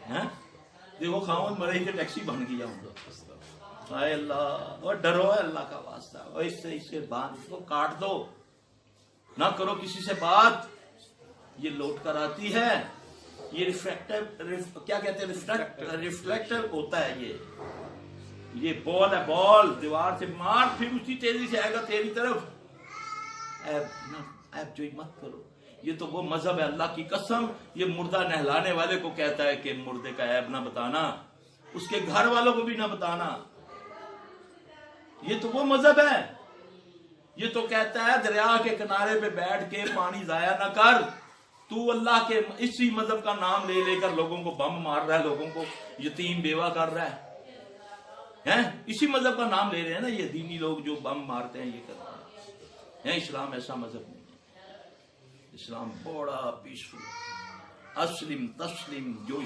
हैं? देखो खावन मरे ही टैक्सी बन गया हूँ। हाय अल्लाह, और डरो है अल्लाह का वास्ता, और इससे बात को काट दो, ना करो किसी से बात। ये लौट कर आती है, ये क्या कहते हैं, रिफ्लेक्टर होता है। ये बॉल है, बॉल दीवार से मार, फिर उसी तेजी से आएगा तेरी तरफ। ऐप जो मत करो। ये तो वो मजहब है, अल्लाह की कसम, ये मुर्दा नहलाने वाले को कहता है कि मुर्दे का ऐब ना बताना, उसके घर वालों को भी ना बताना। ये तो वो मजहब है। ये तो कहता है दरिया के किनारे पे बैठ के पानी जाया ना कर। तू अल्लाह के इसी मजहब का नाम ले लेकर लोगों को बम मार रहा है, लोगों को यतीम बेवा कर रहा है? इसी मजहब का नाम ले रहे हैं ना ये दीनी लोग जो बम मारते हैं, ये करते हैं। इस्लाम ऐसा मजहब नहीं है। इस्लाम बड़ा पीसफुल, अस्लिम तस्लिम, जो